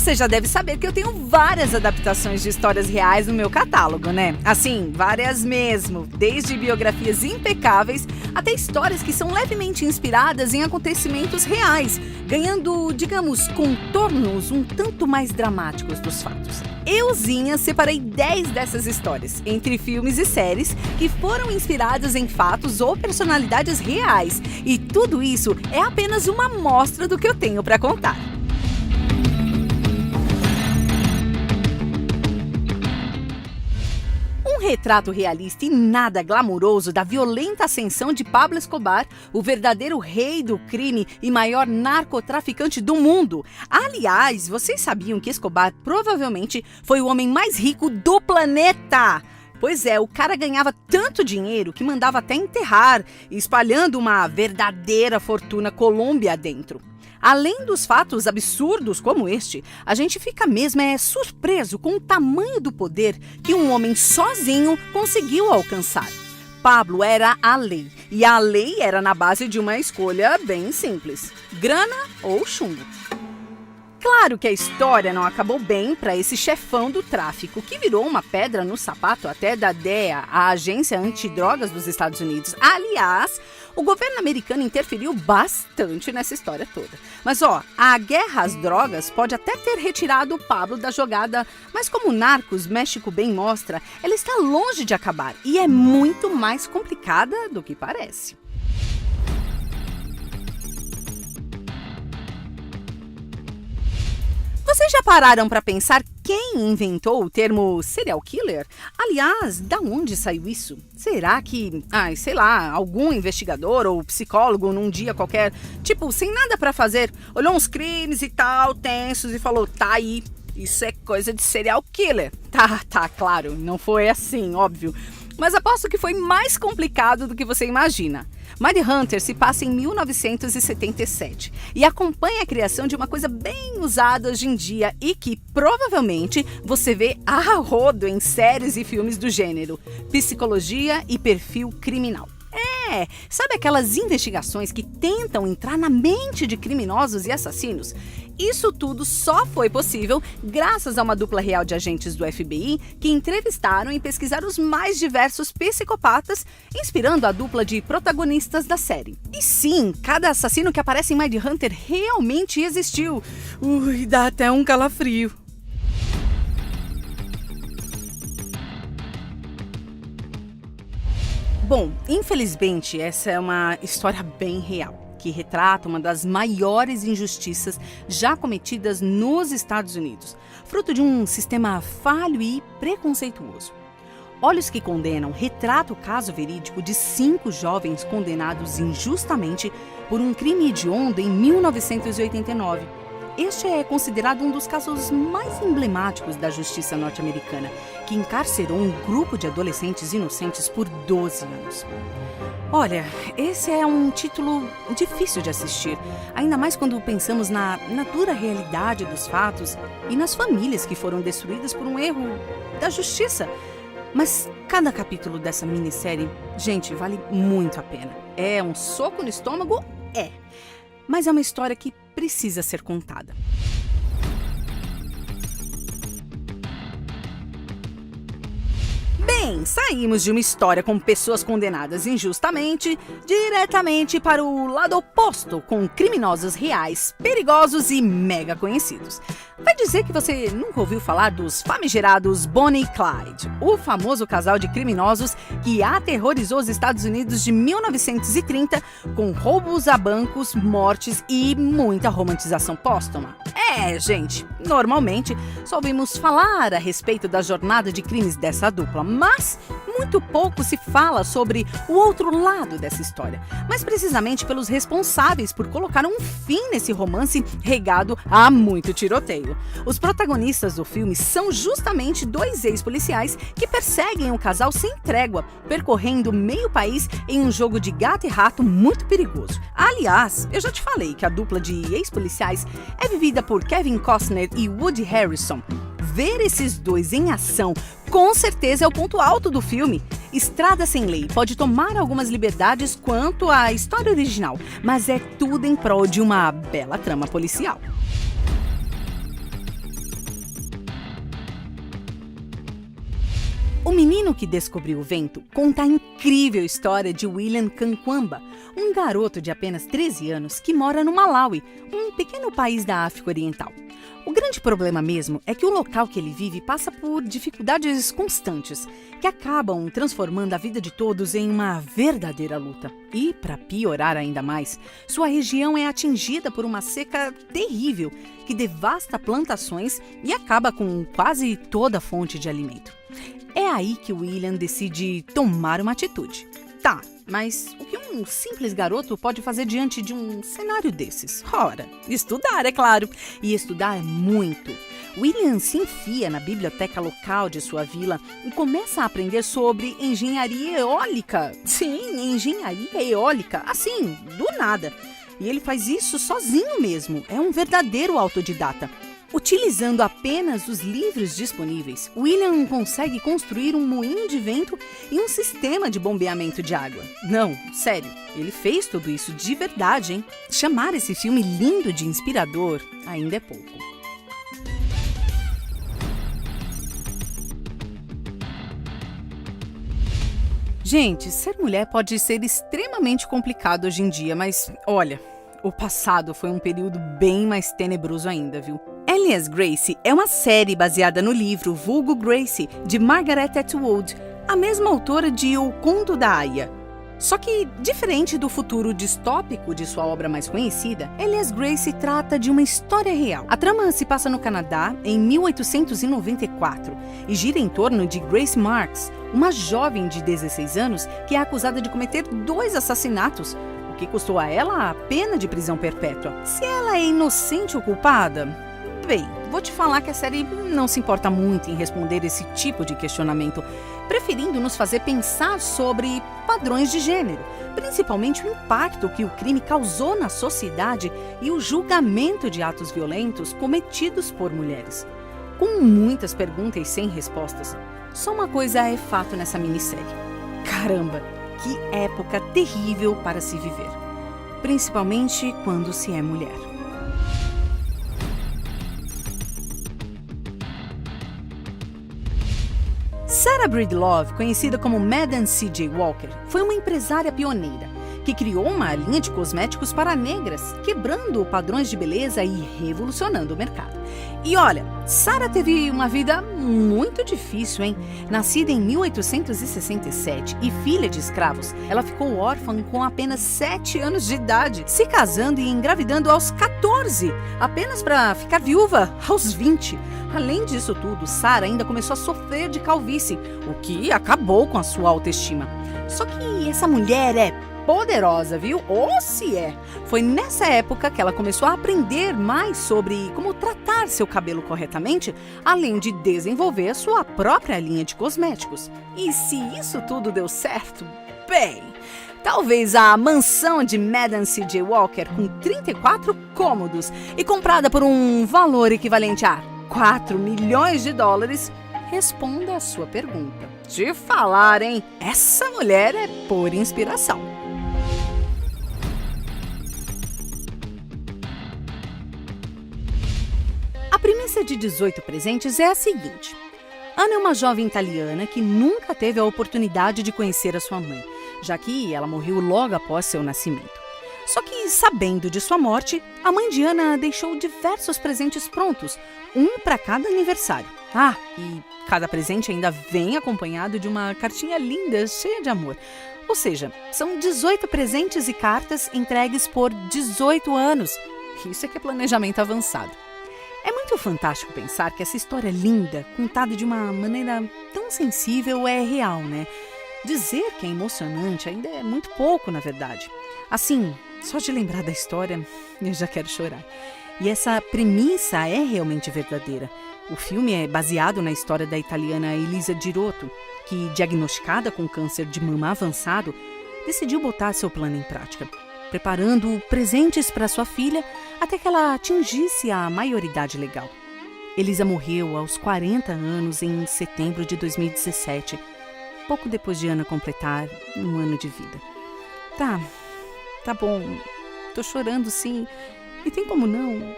Você já deve saber que eu tenho várias adaptações de histórias reais no meu catálogo, né? Assim, várias mesmo, desde biografias impecáveis até histórias que são levemente inspiradas em acontecimentos reais, ganhando, digamos, contornos um tanto mais dramáticos dos fatos. Euzinha separei 10 dessas histórias, entre filmes e séries, que foram inspiradas em fatos ou personalidades reais. E tudo isso é apenas uma amostra do que eu tenho para contar. Um retrato realista e nada glamuroso da violenta ascensão de Pablo Escobar, o verdadeiro rei do crime e maior narcotraficante do mundo. Aliás, vocês sabiam que Escobar provavelmente foi o homem mais rico do planeta? Pois é, o cara ganhava tanto dinheiro que mandava até enterrar, espalhando uma verdadeira fortuna colômbia dentro. Além dos fatos absurdos como este, a gente fica mesmo surpreso com o tamanho do poder que um homem sozinho conseguiu alcançar. Pablo era a lei, e a lei era na base de uma escolha bem simples: grana ou chumbo. Claro que a história não acabou bem para esse chefão do tráfico, que virou uma pedra no sapato até da DEA, a Agência Antidrogas dos Estados Unidos. Aliás, o governo americano interferiu bastante nessa história toda. Mas a guerra às drogas pode até ter retirado o Pablo da jogada, mas como Narcos México bem mostra, ela está longe de acabar e é muito mais complicada do que parece. Vocês já pararam para pensar quem inventou o termo serial killer? Aliás, da onde saiu isso? Será que, algum investigador ou psicólogo num dia qualquer, sem nada para fazer, olhou uns crimes e tal, tensos e falou: tá aí, isso é coisa de serial killer. Tá, claro, não foi assim, óbvio. Mas aposto que foi mais complicado do que você imagina. Mindhunter se passa em 1977 e acompanha a criação de uma coisa bem usada hoje em dia e que provavelmente você vê a rodo em séries e filmes do gênero: psicologia e perfil criminal. Sabe aquelas investigações que tentam entrar na mente de criminosos e assassinos? Isso tudo só foi possível graças a uma dupla real de agentes do FBI que entrevistaram e pesquisaram os mais diversos psicopatas, inspirando a dupla de protagonistas da série. E sim, cada assassino que aparece em Mindhunter realmente existiu. Dá até um calafrio. Bom, infelizmente essa é uma história bem real, que retrata uma das maiores injustiças já cometidas nos Estados Unidos, fruto de um sistema falho e preconceituoso. Olhos que Condenam retrata o caso verídico de 5 jovens condenados injustamente por um crime hediondo em 1989. Este é considerado um dos casos mais emblemáticos da justiça norte-americana, que encarcerou um grupo de adolescentes inocentes por 12 anos. Olha, esse é um título difícil de assistir, ainda mais quando pensamos na dura realidade dos fatos e nas famílias que foram destruídas por um erro da justiça. Mas cada capítulo dessa minissérie, gente, vale muito a pena. É um soco no estômago? É. Mas é uma história que precisa ser contada. Bem, saímos de uma história com pessoas condenadas injustamente, diretamente para o lado oposto, com criminosos reais, perigosos e mega conhecidos. Vai dizer que você nunca ouviu falar dos famigerados Bonnie e Clyde, o famoso casal de criminosos que aterrorizou os Estados Unidos de 1930 com roubos a bancos, mortes e muita romantização póstuma? Gente, normalmente só ouvimos falar a respeito da jornada de crimes dessa dupla, mas muito pouco se fala sobre o outro lado dessa história, mas precisamente pelos responsáveis por colocar um fim nesse romance regado a muito tiroteio. Os protagonistas do filme são justamente 2 ex-policiais que perseguem o casal sem trégua, percorrendo meio país em um jogo de gato e rato muito perigoso. Aliás, eu já te falei que a dupla de ex-policiais é vivida por Kevin Costner e Woody Harrelson. Ver esses 2 em ação com certeza é o ponto alto do filme. Estrada Sem Lei pode tomar algumas liberdades quanto à história original, mas é tudo em prol de uma bela trama policial. O Menino que Descobriu o Vento conta a incrível história de William Kankwamba, um garoto de apenas 13 anos que mora no Malawi, um pequeno país da África Oriental. O grande problema mesmo é que o local que ele vive passa por dificuldades constantes, que acabam transformando a vida de todos em uma verdadeira luta. E, para piorar ainda mais, sua região é atingida por uma seca terrível que devasta plantações e acaba com quase toda a fonte de alimento. É aí que William decide tomar uma atitude. Tá, mas o que um simples garoto pode fazer diante de um cenário desses? Ora, estudar, é claro. E estudar muito. William se enfia na biblioteca local de sua vila e começa a aprender sobre engenharia eólica. Sim, engenharia eólica, assim, do nada. E ele faz isso sozinho mesmo, é um verdadeiro autodidata. Utilizando apenas os livros disponíveis, William consegue construir um moinho de vento e um sistema de bombeamento de água. Não, sério, ele fez tudo isso de verdade, hein? Chamar esse filme lindo de inspirador ainda é pouco. Gente, ser mulher pode ser extremamente complicado hoje em dia, mas olha, o passado foi um período bem mais tenebroso ainda, viu? Alias Gracie é uma série baseada no livro Vulgo Gracie, de Margaret Atwood, a mesma autora de O Conto da Aia. Só que, diferente do futuro distópico de sua obra mais conhecida, Alias Gracie trata de uma história real. A trama se passa no Canadá em 1894 e gira em torno de Grace Marks, uma jovem de 16 anos que é acusada de cometer 2 assassinatos, o que custou a ela a pena de prisão perpétua. Se ela é inocente ou culpada? Bem, vou te falar que a série não se importa muito em responder esse tipo de questionamento, preferindo nos fazer pensar sobre padrões de gênero, principalmente o impacto que o crime causou na sociedade e o julgamento de atos violentos cometidos por mulheres. Com muitas perguntas sem respostas, só uma coisa é fato nessa minissérie. Caramba, que época terrível para se viver, principalmente quando se é mulher. Sarah Breedlove, conhecida como Madame C.J. Walker, foi uma empresária pioneira que criou uma linha de cosméticos para negras, quebrando padrões de beleza e revolucionando o mercado. E olha, Sarah teve uma vida muito difícil, hein? Nascida em 1867 e filha de escravos, ela ficou órfã com apenas 7 anos de idade, se casando e engravidando aos 14, apenas para ficar viúva aos 20. Além disso tudo, Sarah ainda começou a sofrer de calvície, o que acabou com a sua autoestima. Só que essa mulher é poderosa, viu? Ou se é! Foi nessa época que ela começou a aprender mais sobre como tratar seu cabelo corretamente, além de desenvolver sua própria linha de cosméticos. E se isso tudo deu certo, bem, talvez a mansão de Madame C.J. Walker, com 34 cômodos e comprada por um valor equivalente a $4 milhões, responda a sua pergunta. Te falar, hein? Essa mulher é por inspiração. A premissa de 18 presentes é a seguinte. Ana é uma jovem italiana que nunca teve a oportunidade de conhecer a sua mãe, já que ela morreu logo após seu nascimento. Só que, sabendo de sua morte, a mãe de Ana deixou diversos presentes prontos, um para cada aniversário. Ah, e cada presente ainda vem acompanhado de uma cartinha linda, cheia de amor. Ou seja, são 18 presentes e cartas entregues por 18 anos. Isso é que é planejamento avançado. É muito fantástico pensar que essa história linda, contada de uma maneira tão sensível, é real, né? Dizer que é emocionante ainda é muito pouco, na verdade. Assim, só de lembrar da história, eu já quero chorar. E essa premissa é realmente verdadeira. O filme é baseado na história da italiana Elisa Girotto, que, diagnosticada com câncer de mama avançado, decidiu botar seu plano em prática, preparando presentes para sua filha até que ela atingisse a maioridade legal. Elisa morreu aos 40 anos em setembro de 2017, pouco depois de Ana completar 1 ano de vida. Tá bom, tô chorando sim, e tem como não?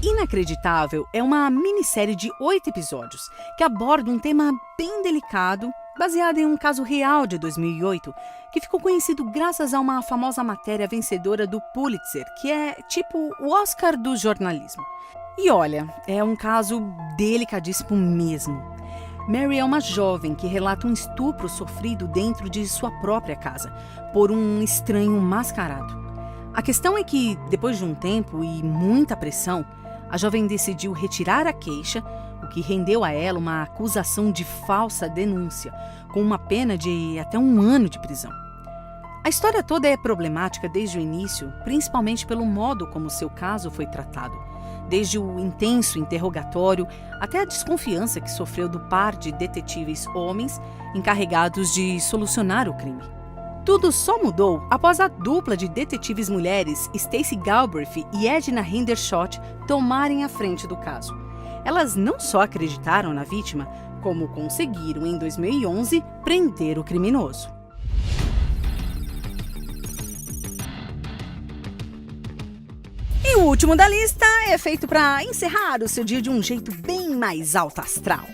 E Inacreditável é uma minissérie de 8 episódios que aborda um tema bem delicado, baseado em um caso real de 2008, que ficou conhecido graças a uma famosa matéria vencedora do Pulitzer, que é tipo o Oscar do jornalismo. E olha, é um caso delicadíssimo mesmo. Mary é uma jovem que relata um estupro sofrido dentro de sua própria casa, por um estranho mascarado. A questão é que, depois de um tempo e muita pressão, a jovem decidiu retirar a queixa, o que rendeu a ela uma acusação de falsa denúncia, com uma pena de até 1 ano de prisão. A história toda é problemática desde o início, principalmente pelo modo como seu caso foi tratado, desde o intenso interrogatório até a desconfiança que sofreu do par de detetives homens encarregados de solucionar o crime. Tudo só mudou após a dupla de detetives mulheres Stacey Galbraith e Edna Hendershot tomarem a frente do caso. Elas não só acreditaram na vítima, como conseguiram, em 2011, prender o criminoso. E o último da lista é feito para encerrar o seu dia de um jeito bem mais alto astral.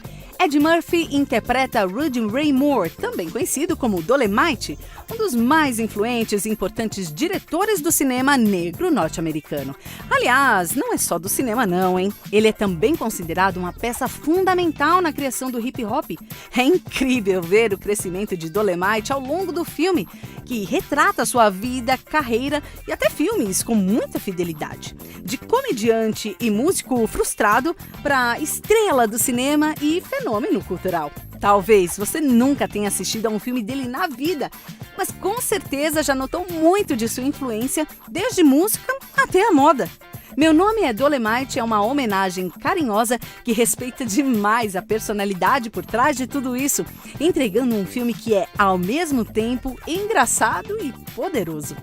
Ed Murphy interpreta Rudy Ray Moore, também conhecido como Dolemite, um dos mais influentes e importantes diretores do cinema negro norte-americano. Aliás, não é só do cinema não, hein? Ele é também considerado uma peça fundamental na criação do hip-hop. É incrível ver o crescimento de Dolemite ao longo do filme, que retrata sua vida, carreira e até filmes com muita fidelidade. De comediante e músico frustrado para estrela do cinema e fenômeno cultural. Talvez você nunca tenha assistido a um filme dele na vida, mas com certeza já notou muito de sua influência, desde música até a moda. Meu Nome é Dolemite é uma homenagem carinhosa que respeita demais a personalidade por trás de tudo isso, entregando um filme que é, ao mesmo tempo, engraçado e poderoso.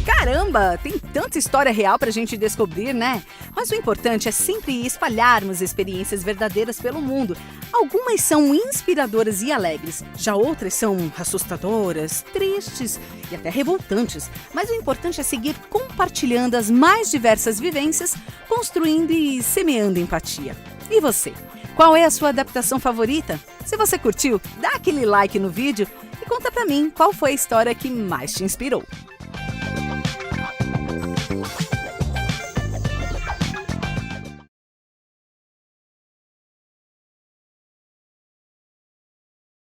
Caramba, tem tanta história real pra gente descobrir, né? Mas o importante é sempre espalharmos experiências verdadeiras pelo mundo. Algumas são inspiradoras e alegres, já outras são assustadoras, tristes e até revoltantes. Mas o importante é seguir compartilhando as mais diversas vivências, construindo e semeando empatia. E você? Qual é a sua adaptação favorita? Se você curtiu, dá aquele like no vídeo e conta pra mim qual foi a história que mais te inspirou.